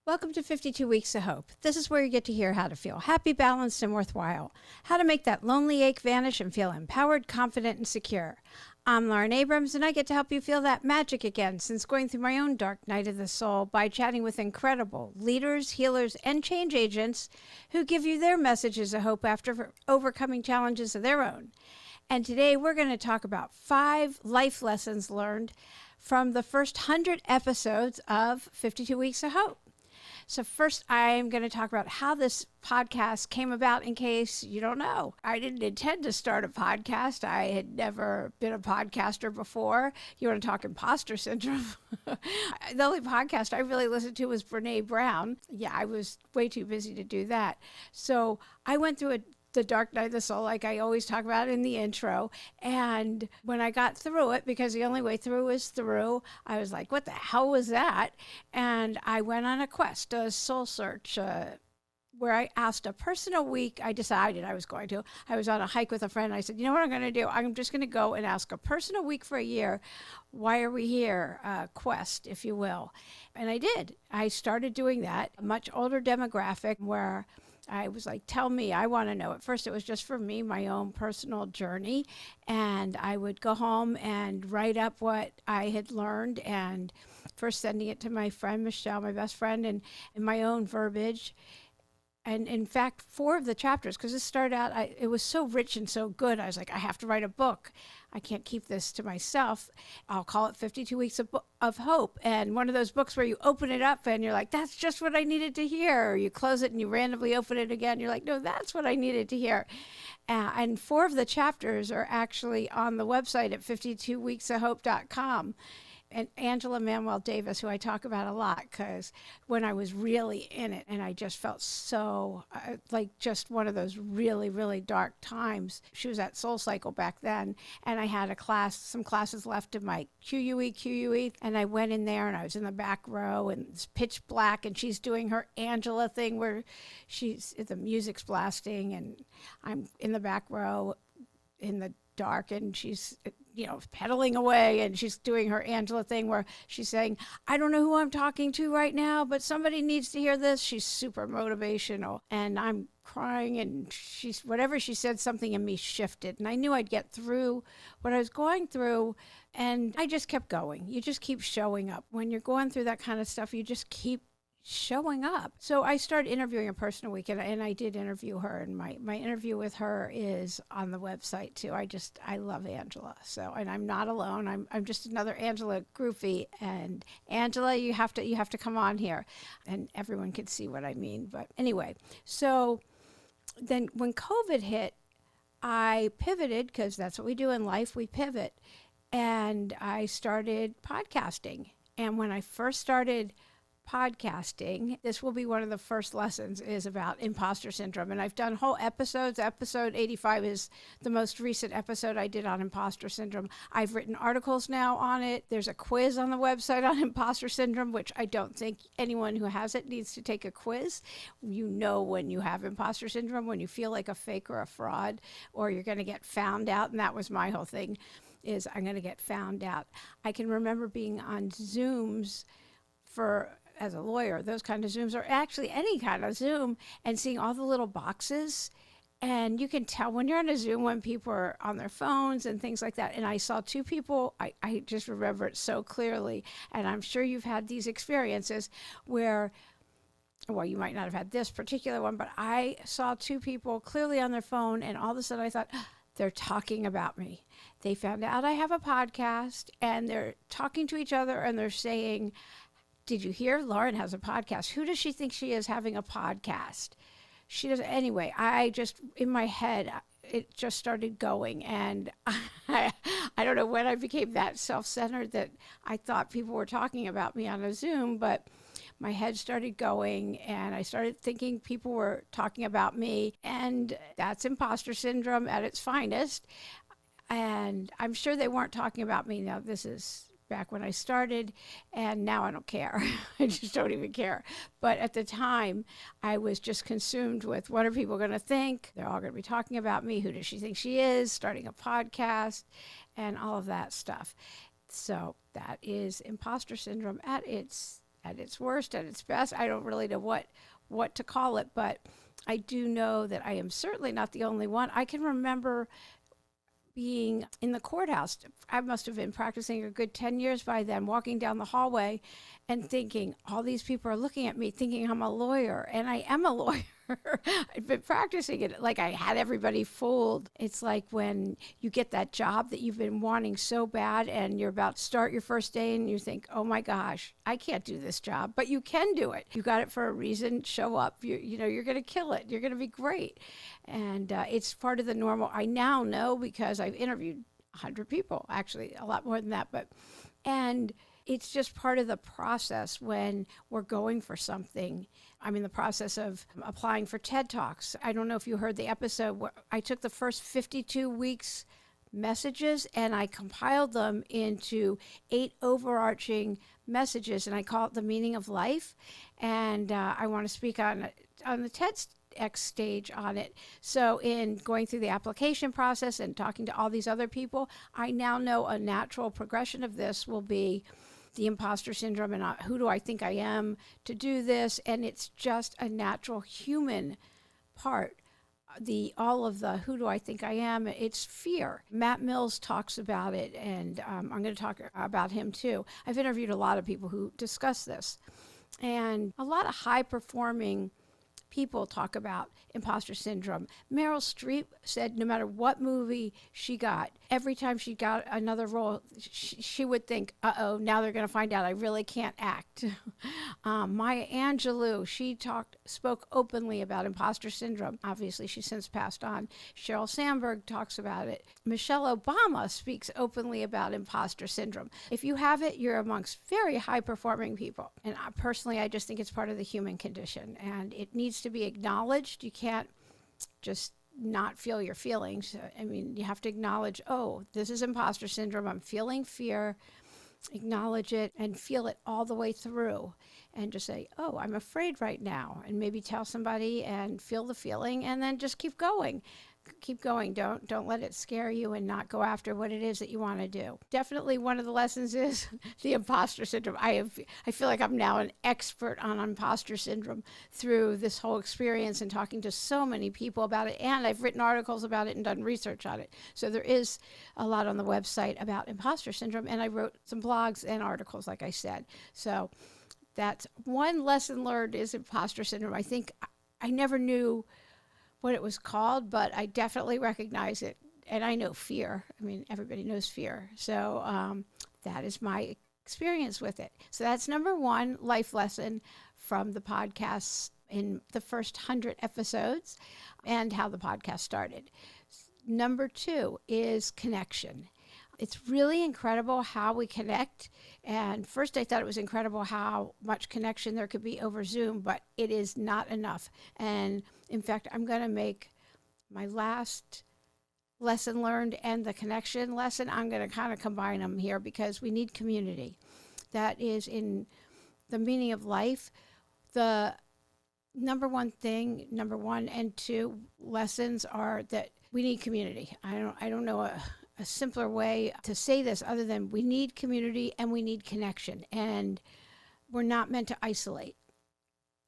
Welcome to 52 Weeks of Hope. This is where you get to hear how to feel happy, balanced, and worthwhile. How to make that lonely ache vanish and feel empowered, confident, and secure. I'm Lauren Abrams, and I get to help you feel that magic again since going through my own dark night of the soul by chatting with incredible leaders, healers, and change agents who give you their messages of hope after overcoming challenges of their own. And today we're going to talk about 5 life lessons learned from the first 100 episodes of 52 Weeks of Hope. So first, I'm going to talk about how this podcast came about in case you don't know. I didn't intend to start a podcast. I had never been a podcaster before. You want to talk imposter syndrome? The only podcast I really listened to was Brene Brown. Yeah, I was way too busy to do that. So I went through the dark night of the soul, like I always talk about in the intro. And when I got through it, because the only way through is through, I was like, what the hell was that? And I went on a quest, a soul search, where I asked a person a week. I decided I was going to. I was on a hike with a friend. I said, you know what I'm going to do? I'm just going to go and ask a person a week for a year. Why are we here? Quest, if you will. And I did. I started doing that. A much older demographic where I was like, tell me, I want to know. At first, it was just for me, my own personal journey. And I would go home and write up what I had learned and first sending it to my friend, Michelle, my best friend, and in my own verbiage. And in fact, 4 of the chapters, because this started out, it was so rich and so good. I was like, I have to write a book. I can't keep this to myself. I'll call it 52 Weeks of Hope. And one of those books where you open it up and you're like, that's just what I needed to hear. Or you close it and you randomly open it again. You're like, no, that's what I needed to hear. And 4 of the chapters are actually on the website at 52weeksofhope.com. And Angela Manuel Davis, who I talk about a lot, because when I was really in it and I just felt so like just one of those really, really dark times. She was at Soul Cycle back then, and I had some classes left in my QUE, and I went in there and I was in the back row and it's pitch black and she's doing her Angela thing where the music's blasting and I'm in the back row in the dark and she's pedaling away and she's doing her Angela thing where she's saying, I don't know who I'm talking to right now, but somebody needs to hear this. She's super motivational and I'm crying and whatever she said, something in me shifted and I knew I'd get through what I was going through and I just kept going. You just keep showing up. When you're going through that kind of stuff, you just keep showing up. So I started interviewing a person a week and I did interview her and my interview with her is on the website too. I love Angela. So, and I'm not alone. I'm just another Angela groupie, and Angela, you have to come on here and everyone can see what I mean. But anyway, so then when COVID hit, I pivoted because that's what we do in life. We pivot, and I started podcasting. And when I first started podcasting, this will be one of the first lessons, is about imposter syndrome. And I've done whole episodes. Episode 85 is the most recent episode I did on imposter syndrome. I've written articles now on it. There's a quiz on the website on imposter syndrome, which I don't think anyone who has it needs to take a quiz. You know when you have imposter syndrome, when you feel like a fake or a fraud, or you're going to get found out. And that was my whole thing, is I'm going to get found out. I can remember being on Zooms as a lawyer, those kind of Zooms, or actually any kind of Zoom, and seeing all the little boxes. And you can tell when you're on a Zoom when people are on their phones and things like that. And I saw 2 people, I just remember it so clearly. And I'm sure you've had these experiences where, well, you might not have had this particular one, but I saw 2 people clearly on their phone. And all of a sudden I thought, they're talking about me. They found out I have a podcast and they're talking to each other and they're saying, did you hear Lauren has a podcast? Who does she think she is having a podcast? She does. Anyway, I just, in my head, it just started going. And I don't know when I became that self-centered that I thought people were talking about me on a Zoom, but my head started going and I started thinking people were talking about me. And that's imposter syndrome at its finest. And I'm sure they weren't talking about me. Now, this is back when I started, and now I don't care. I just don't even care. But at the time, I was just consumed with, what are people going to think? They're all going to be talking about me. Who does she think she is? Starting a podcast and all of that stuff. So that is imposter syndrome at its at its worst, at its best. I don't really know what to call it, but I do know that I am certainly not the only one. I can remember being in the courthouse. I must have been practicing a good 10 years by then, walking down the hallway and thinking, all these people are looking at me thinking I'm a lawyer, and I am a lawyer. I've been practicing it like I had everybody fooled. It's like when you get that job that you've been wanting so bad and you're about to start your first day and you think, oh my gosh, I can't do this job, but you can do it. You got it for a reason. Show up. You know, you're going to kill it. You're going to be great. And it's part of the normal. I now know because I've interviewed 100 people, actually a lot more than that, and it's just part of the process when we're going for something. I'm in the process of applying for TED Talks. I don't know if you heard the episode where I took the first 52 weeks messages and I compiled them into 8 overarching messages, and I call it the meaning of life. And I want to speak on the TEDx stage on it. So in going through the application process and talking to all these other people, I now know a natural progression of this will be the imposter syndrome and who do I think I am to do this. And it's just a natural human part. All of the who do I think I am, it's fear. Matt Mills talks about it, and I'm going to talk about him too. I've interviewed a lot of people who discuss this, and a lot of high-performing people talk about imposter syndrome. Meryl Streep said no matter what movie she got, every time she got another role, she would think, uh-oh, now they're going to find out I really can't act. Maya Angelou, she spoke openly about imposter syndrome. Obviously, she's since passed on. Sheryl Sandberg talks about it. Michelle Obama speaks openly about imposter syndrome. If you have it, you're amongst very high-performing people. And personally, I just think it's part of the human condition, and it needs to be acknowledged. You can't just not feel your feelings. I mean, you have to acknowledge, oh, this is imposter syndrome. I'm feeling fear. Acknowledge it and feel it all the way through, and just say, oh, I'm afraid right now, and maybe tell somebody and feel the feeling, and then just keep going. Don't let it scare you, and not go after what it is that you want to do. Definitely one of the lessons is the imposter syndrome. I feel like I'm now an expert on imposter syndrome through this whole experience and talking to so many people about it, and I've written articles about it and done research on it. So there is a lot on the website about imposter syndrome, and I wrote some blogs and articles, like I said. So that's one lesson learned, is imposter syndrome. I think I never knew what it was called, but I definitely recognize it. And I know fear. I mean, everybody knows fear. So that is my experience with it. So that's number one life lesson from the podcast in the first 100 episodes and how the podcast started. Number two is connection. It's really incredible how we connect. And first I thought it was incredible how much connection there could be over Zoom, but it is not enough. And in fact, I'm going to make my last lesson learned and the connection lesson, I'm going to kind of combine them here, because we need community. That is in the meaning of life. The number one and two lessons are that we need community. I don't know a simpler way to say this other than we need community and we need connection, and we're not meant to isolate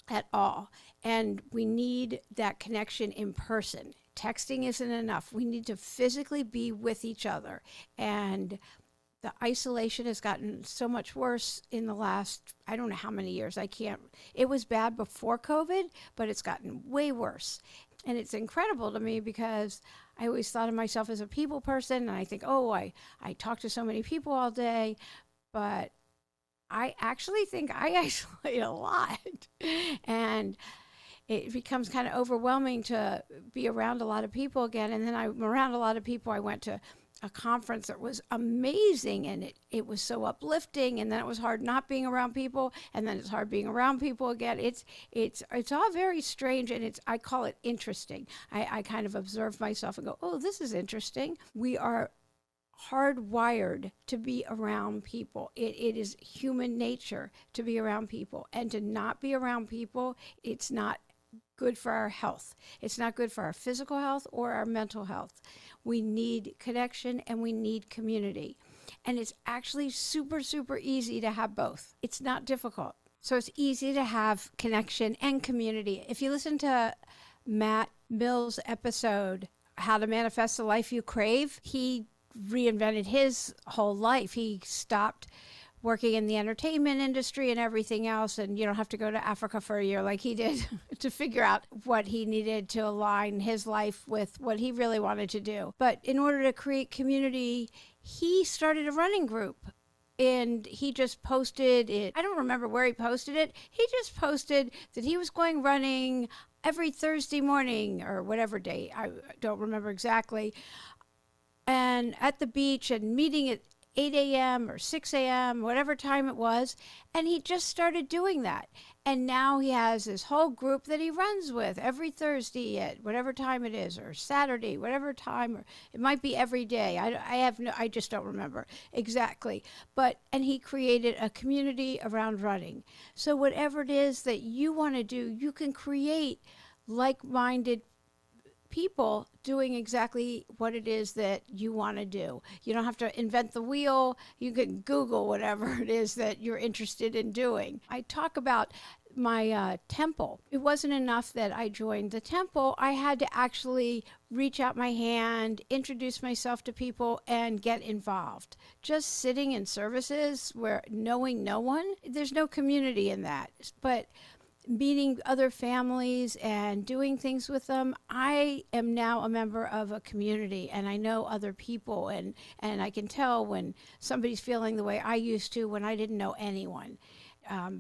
at all. And we need that connection in person. Texting isn't enough. We need to physically be with each other. And the isolation has gotten so much worse in the last, I don't know how many years. It was bad before COVID, but it's gotten way worse. And it's incredible to me, because I always thought of myself as a people person, and I think, oh, I talk to so many people all day, but I actually think I isolate a lot. And it becomes kind of overwhelming to be around a lot of people again. And then I'm around a lot of people. I went to a conference that was amazing, and it was so uplifting, and then it was hard not being around people, and then it's hard being around people again. It's all very strange, and I call it interesting. I kind of observe myself and go, oh, this is interesting. We are hardwired to be around people. It is human nature to be around people, and to not be around people, it's not good for our health. It's not good for our physical health or our mental health. We need connection and we need community. And it's actually super, super easy to have both. It's not difficult. So it's easy to have connection and community. If you listen to Matt Mill's episode, How to Manifest the Life You Crave, he reinvented his whole life. He stopped working in the entertainment industry and everything else, and you don't have to go to Africa for a year like he did to figure out what he needed to align his life with what he really wanted to do. But in order to create community, he started a running group. And he just posted it. I don't remember where he posted it. He just posted that he was going running every Thursday morning or whatever day. I don't remember exactly. And at the beach and meeting at 8 a.m. or 6 a.m., whatever time it was. And he just started doing that. And now he has this whole group that he runs with every Thursday at whatever time it is, or Saturday, whatever time, or it might be every day. I just don't remember exactly. And he created a community around running. So whatever it is that you want to do, you can create like-minded people doing exactly what it is that you want to do. You don't have to invent the wheel. You can Google whatever it is that you're interested in doing. I talk about my temple. It wasn't enough that I joined the temple. I had to actually reach out my hand, introduce myself to people, and get involved. Just sitting in services where knowing no one, there's no community in that. But meeting other families and doing things with them, I am now a member of a community, and I know other people, and I can tell when somebody's feeling the way I used to when I didn't know anyone.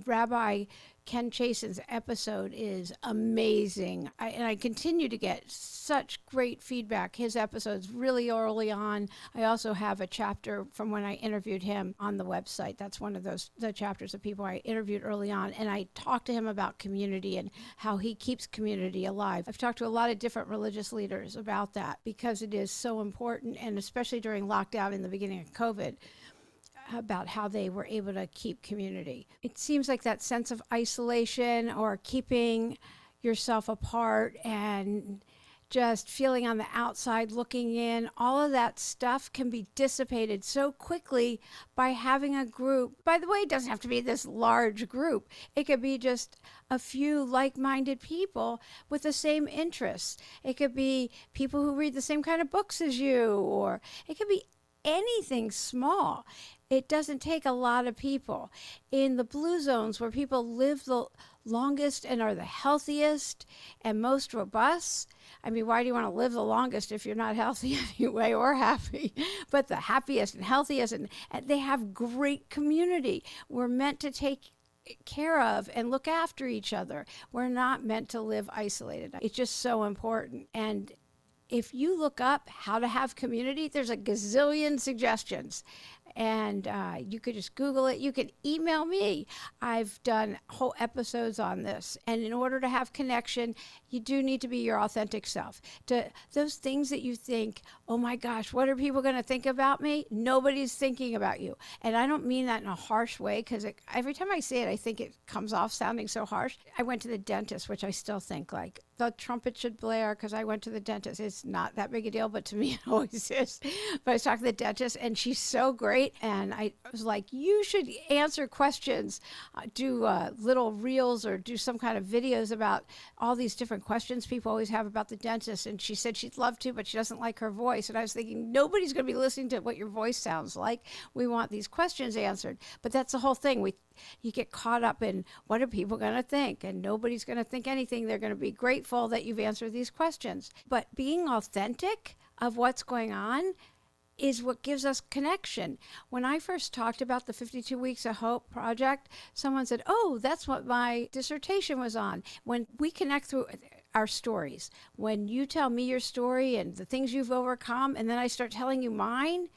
Rabbi Ken Chasen's episode is amazing. I continue to get such great feedback. His episode's really early on. I also have a chapter from when I interviewed him on the website. That's one of the chapters of people I interviewed early on. And I talked to him about community and how he keeps community alive. I've talked to a lot of different religious leaders about that because it is so important, and especially during lockdown in the beginning of COVID, about how they were able to keep community. It seems like that sense of isolation or keeping yourself apart and just feeling on the outside looking in, all of that stuff can be dissipated so quickly by having a group. By the way, it doesn't have to be this large group. It could be just a few like-minded people with the same interests. It could be people who read the same kind of books as you, or it could be anything small. It doesn't take a lot of people. In the blue zones where people live the longest and are the healthiest and most robust, I mean, why do you want to live the longest if you're not healthy anyway or happy? But the happiest and healthiest, and they have great community. We're meant to take care of and look after each other. We're not meant to live isolated. It's just so important. And if you look up how to have community, there's a gazillion suggestions. And you could just Google it. You can email me. I've done whole episodes on this. And in order to have connection, you do need to be your authentic self. Those things that you think, oh my gosh, what are people going to think about me? Nobody's thinking about you. And I don't mean that in a harsh way, because every time I say it, I think it comes off sounding so harsh. I went to the dentist, which I still think like the trumpet should blare because I went to the dentist. It's not that big a deal, but to me it always is. But I was talking to the dentist, and she's so great. And I was like, you should answer questions, do little reels or do some kind of videos about all these different questions people always have about the dentist. And she said she'd love to, but she doesn't like her voice. And I was thinking, nobody's going to be listening to what your voice sounds like. We want these questions answered. But that's the whole thing. You get caught up in what are people going to think, and nobody's going to think anything. They're going to be grateful that you've answered these questions. But being authentic of what's going on is what gives us connection. When I first talked about the 52 Weeks of Hope project, someone said, oh, that's what my dissertation was on. When we connect through our stories, when you tell me your story and the things you've overcome, and then I start telling you mine,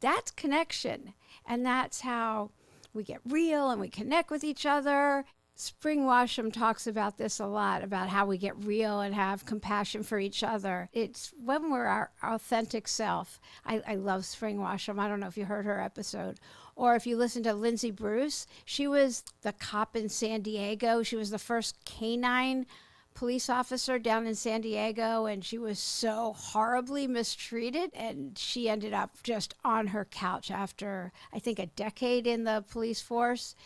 that's connection. And that's how we get real and we connect with each other. Spring Washam talks about this a lot, about how we get real and have compassion for each other. It's when we're our authentic self. I love Spring Washam. I don't know if you heard her episode. Or if you listen to Lindsay Bruce, she was the cop in San Diego. She was the first canine police officer down in San Diego, and she was so horribly mistreated, and she ended up just on her couch after, I think, a decade in the police force.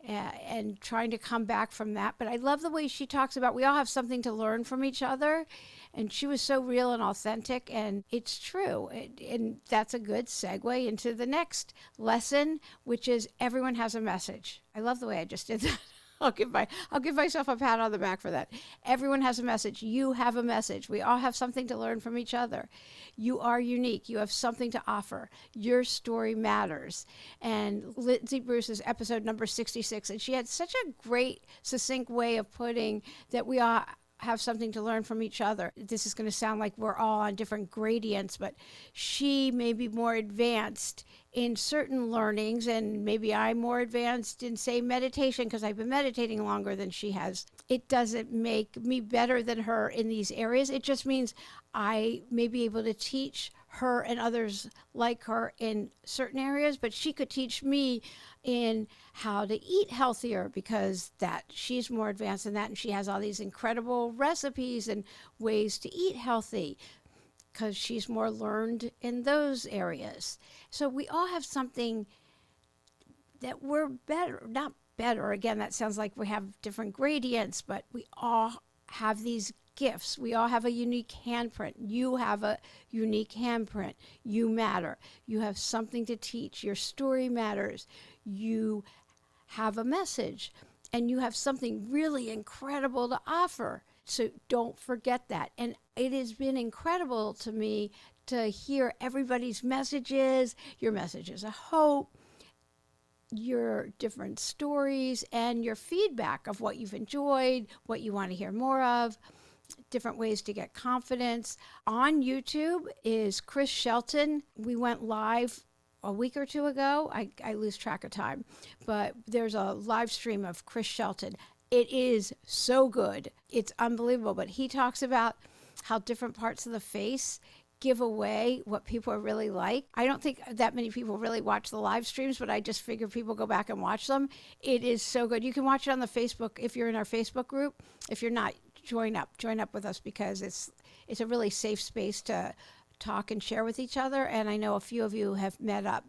and trying to come back from that. But I love the way she talks about we all have something to learn from each other. And she was so real and authentic, and it's true. And that's a good segue into the next lesson, which is everyone has a message. I love the way I just did that. I'll give myself a pat on the back for that. Everyone has a message. You have a message. We all have something to learn from each other. You are unique. You have something to offer. Your story matters. And Lindsay Bruce's episode number 66, and she had such a great, succinct way of putting that we all have something to learn from each other. This is going to sound like we're all on different gradients, but she may be more advanced in certain learnings, and maybe I'm more advanced in, say, meditation because I've been meditating longer than she has. It doesn't make me better than her in these areas. It just means I may be able to teach her and others like her in certain areas, but she could teach me in how to eat healthier because that she's more advanced in that, and she has all these incredible recipes and ways to eat healthy because she's more learned in those areas. So we all have something that we're better, not better, again, that sounds like we have different gradients, but we all have these gifts. We all have a unique handprint. You have a unique handprint. You matter. You have something to teach. Your story matters. You have a message, and you have something really incredible to offer. So don't forget that. And it has been incredible to me to hear everybody's messages, your messages of hope, your different stories, and your feedback of what you've enjoyed, what you want to hear more of, different ways to get confidence. On YouTube is Chris Shelton. We went live a week or two ago. I lose track of time, but there's a live stream of Chris Shelton. It is so good. It's unbelievable. But he talks about how different parts of the face give away what people are really like. I don't think that many people really watch the live streams, but I just figure people go back and watch them. It is so good. You can watch it on the Facebook if you're in our Facebook group. If you're not, join up with us because it's a really safe space to talk and share with each other. And I know a few of you have met up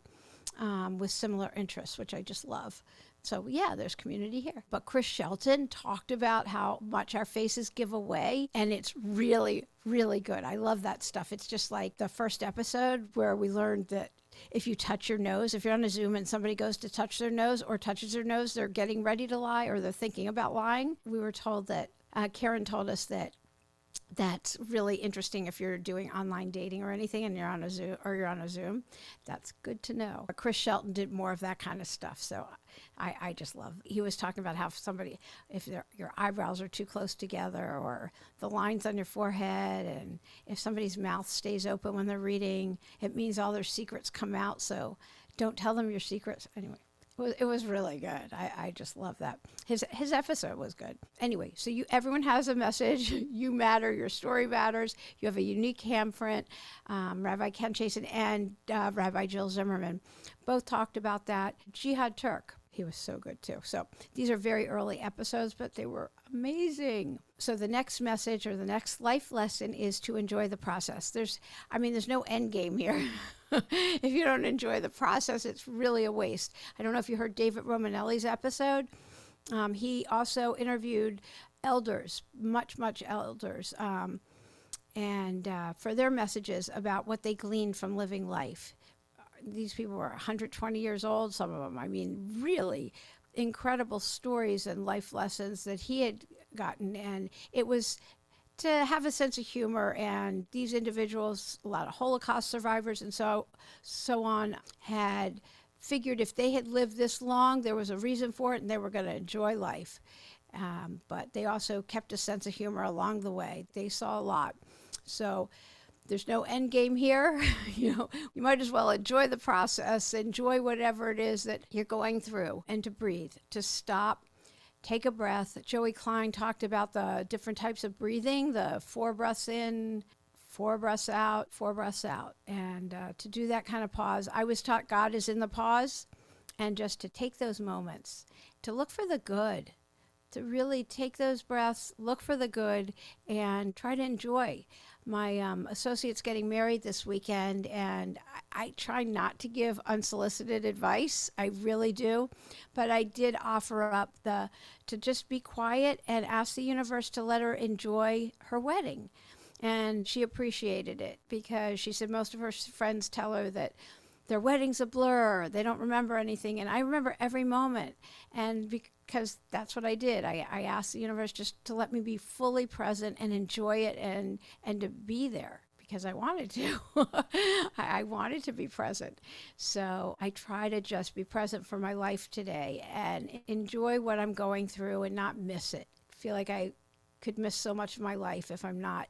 with similar interests, which I just love. So yeah, there's community here. But Chris Shelton talked about how much our faces give away, and it's really, really good. I love that stuff. It's just like the first episode where we learned that if you touch your nose, if you're on a Zoom and somebody goes to touch their nose or touches their nose, they're getting ready to lie or they're thinking about lying. We were told that, Karen told us that that's really interesting if you're doing online dating or anything and you're on a Zoom. That's good to know. Chris Shelton did more of that kind of stuff. So I just love, he was talking about how if your eyebrows are too close together or the lines on your forehead, and if somebody's mouth stays open when they're reading, it means all their secrets come out. So don't tell them your secrets. Anyway. It was really good. I just love that. His episode was good. Anyway, so everyone has a message. You matter. Your story matters. You have a unique handprint. Rabbi Ken Chasen and Rabbi Jill Zimmerman both talked about that. Jihad Turk, he was so good too. So these are very early episodes, but they were amazing. So the next message or the next life lesson is to enjoy the process. There's no end game here. If you don't enjoy the process, it's really a waste. I don't know if you heard David Romanelli's episode. He also interviewed elders, much elders, and for their messages about what they gleaned from living life. These people were 120 years old, some of them, really incredible stories and life lessons that he had gotten. And it was to have a sense of humor, and these individuals, a lot of Holocaust survivors and so on, had figured if they had lived this long, there was a reason for it and they were going to enjoy life. But they also kept a sense of humor along the way. They saw a lot. So there's no end game here. You might as well enjoy the process, enjoy whatever it is that you're going through, and to breathe, to stop, take a breath. Joey Klein talked about the different types of breathing, the 4 breaths in, 4 breaths out, 4 breaths out. And to do that kind of pause, I was taught God is in the pause, and just to take those moments, to look for the good, to really take those breaths, look for the good, and try to enjoy. My associate's getting married this weekend, and I try not to give unsolicited advice. I really do. But I did offer up to just be quiet and ask the universe to let her enjoy her wedding. And she appreciated it because she said most of her friends tell her that their wedding's a blur, they don't remember anything. And I remember every moment. And because that's what I did. I asked the universe just to let me be fully present and enjoy it and to be there because I wanted to. I wanted to be present. So I try to just be present for my life today and enjoy what I'm going through and not miss it. I feel like I could miss so much of my life if I'm not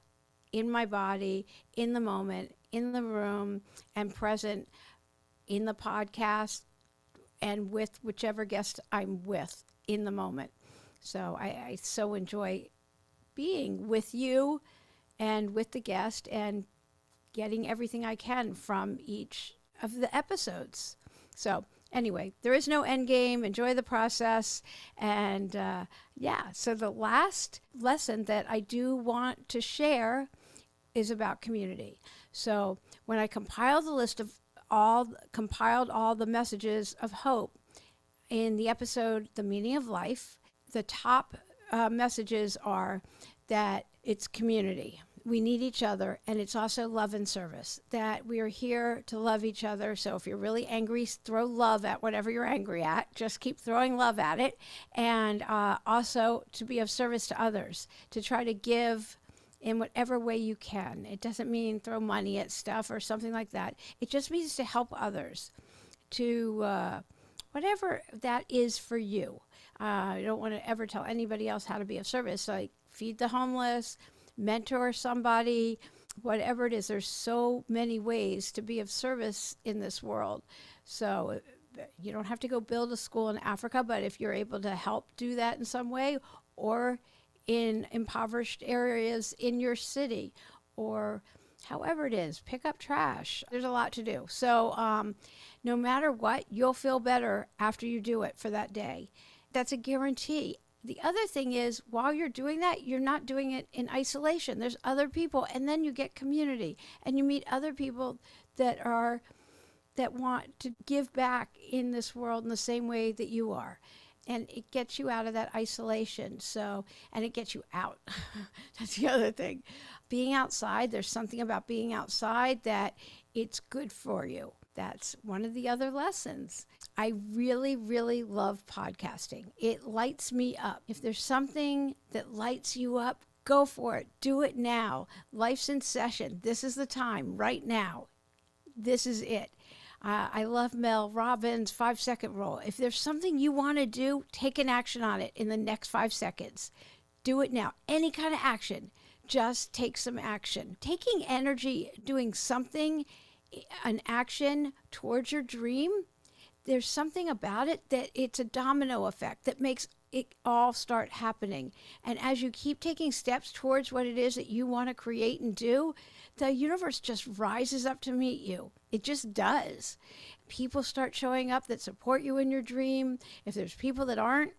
in my body, in the moment, in the room, and present in the podcast and with whichever guest I'm with in the moment. So I so enjoy being with you and with the guest and getting everything I can from each of the episodes. So anyway, there is no end game. Enjoy the process. And so the last lesson that I do want to share is about community. So when I compiled all the messages of hope in the episode, The Meaning of Life, the top messages are that it's community. We need each other, and it's also love and service, that we are here to love each other. So if you're really angry, throw love at whatever you're angry at. Just keep throwing love at it. And also to be of service to others, to try to give in whatever way you can. It doesn't mean throw money at stuff or something like that. It just means to help others, to whatever that is for you. I don't want to ever tell anybody else how to be of service, like feed the homeless, mentor somebody, whatever it is. There's so many ways to be of service in this world. So you don't have to go build a school in Africa, but if you're able to help do that in some way, or in impoverished areas in your city, or however it is, pick up trash. There's a lot to do. So no matter what, you'll feel better after you do it for that day. That's a guarantee. The other thing is, while you're doing that, you're not doing it in isolation. There's other people, and then you get community, and you meet other people that want to give back in this world in the same way that you are. And it gets you out of that isolation. And it gets you out. That's the other thing. Being outside, there's something about being outside that it's good for you. That's one of the other lessons. I really, really love podcasting. It lights me up. If there's something that lights you up, go for it. Do it now. Life's in session. This is the time, right now. This is it. I love Mel Robbins' 5-second rule. If there's something you want to do, take an action on it in the next 5 seconds. Do it now. Any kind of action. Just take some action. Taking energy, doing something, an action towards your dream, there's something about it that it's a domino effect that makes it all start happening. And as you keep taking steps towards what it is that you want to create and do, the universe just rises up to meet you. It just does. People start showing up that support you in your dream. If there's people that aren't,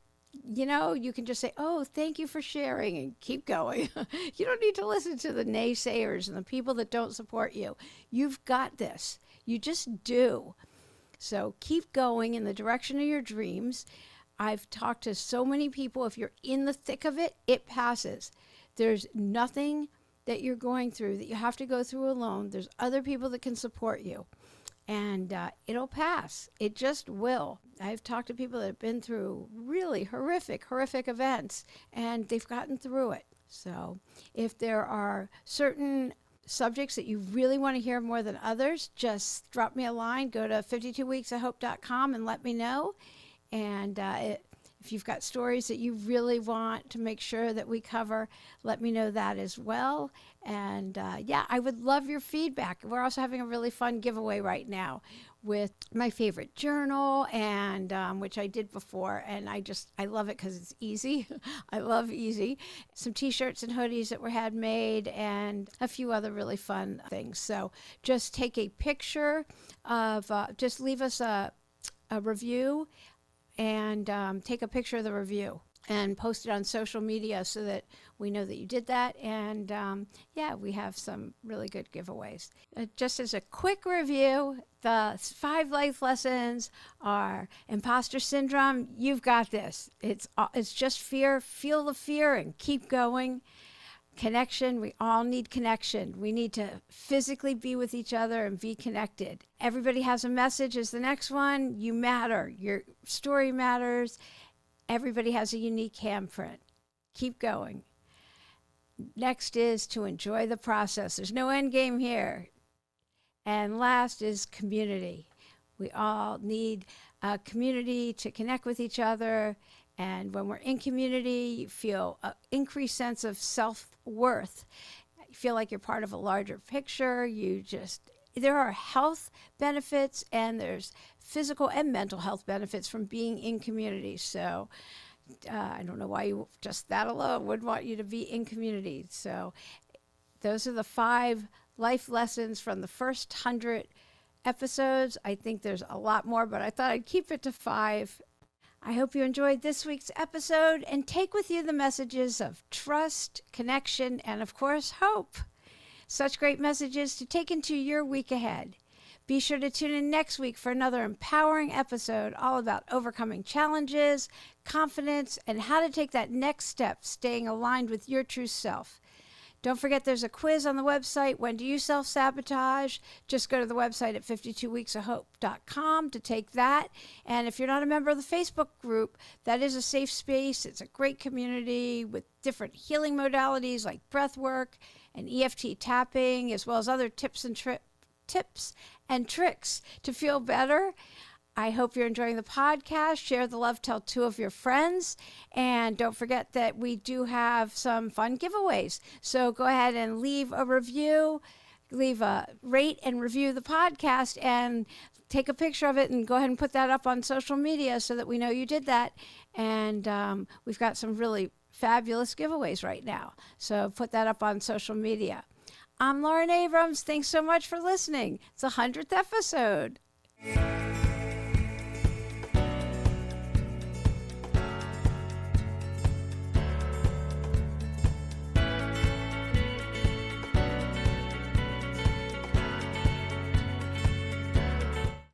you can just say, oh, thank you for sharing, and keep going. You don't need to listen to the naysayers and the people that don't support you. You've got this. You just do. So keep going in the direction of your dreams. I've talked to so many people. If you're in the thick of it, it passes. There's nothing that you're going through that you have to go through alone. There's other people that can support you, and it'll pass. It just will. I've talked to people that have been through really horrific events, and they've gotten through it. So if there are certain subjects that you really want to hear more than others, just drop me a line. Go to 52weeksofhope.com and let me know. And if you've got stories that you really want to make sure that we cover, let me know that as well. And I would love your feedback. We're also having a really fun giveaway right now with my favorite journal, and which I did before, and I love it because it's easy. I love easy. Some t-shirts and hoodies that were handmade, and a few other really fun things. So just take a picture of, just leave us a review, and take a picture of the review and post it on social media so that we know that you did that. And we have some really good giveaways. Just as a quick review, the 5 life lessons are imposter syndrome. You've got this. It's just fear. Feel the fear and keep going. Connection. We all need connection. We need to physically be with each other and be connected. Everybody has a message is the next one. You matter. Your story matters. Everybody has a unique handprint. Keep going. Next is to enjoy the process. There's no end game here. And last is community. We all need a community to connect with each other. And when we're in community, you feel an increased sense of self-worth. You feel like you're part of a larger picture. There are health benefits and there's physical and mental health benefits from being in community. So I don't know why you just that alone would want you to be in community. So those are the 5 life lessons from the first 100 episodes. I think there's a lot more, but I thought I'd keep it to 5. I hope you enjoyed this week's episode and take with you the messages of trust, connection, and of course, hope. Such great messages to take into your week ahead. Be sure to tune in next week for another empowering episode all about overcoming challenges, confidence, and how to take that next step, staying aligned with your true self. Don't forget there's a quiz on the website. When do you self-sabotage? Just go to the website at 52weeksofhope.com to take that. And if you're not a member of the Facebook group, that is a safe space. It's a great community with different healing modalities like breath work and EFT tapping, as well as other tips and tricks to feel better. I hope you're enjoying the podcast. Share the love, tell 2 of your friends. And don't forget that we do have some fun giveaways. So go ahead and leave a review, rate and review the podcast, and take a picture of it and go ahead and put that up on social media so that we know you did that. And we've got some really fabulous giveaways right now. So put that up on social media. I'm Lauren Abrams. Thanks so much for listening. It's the 100th episode.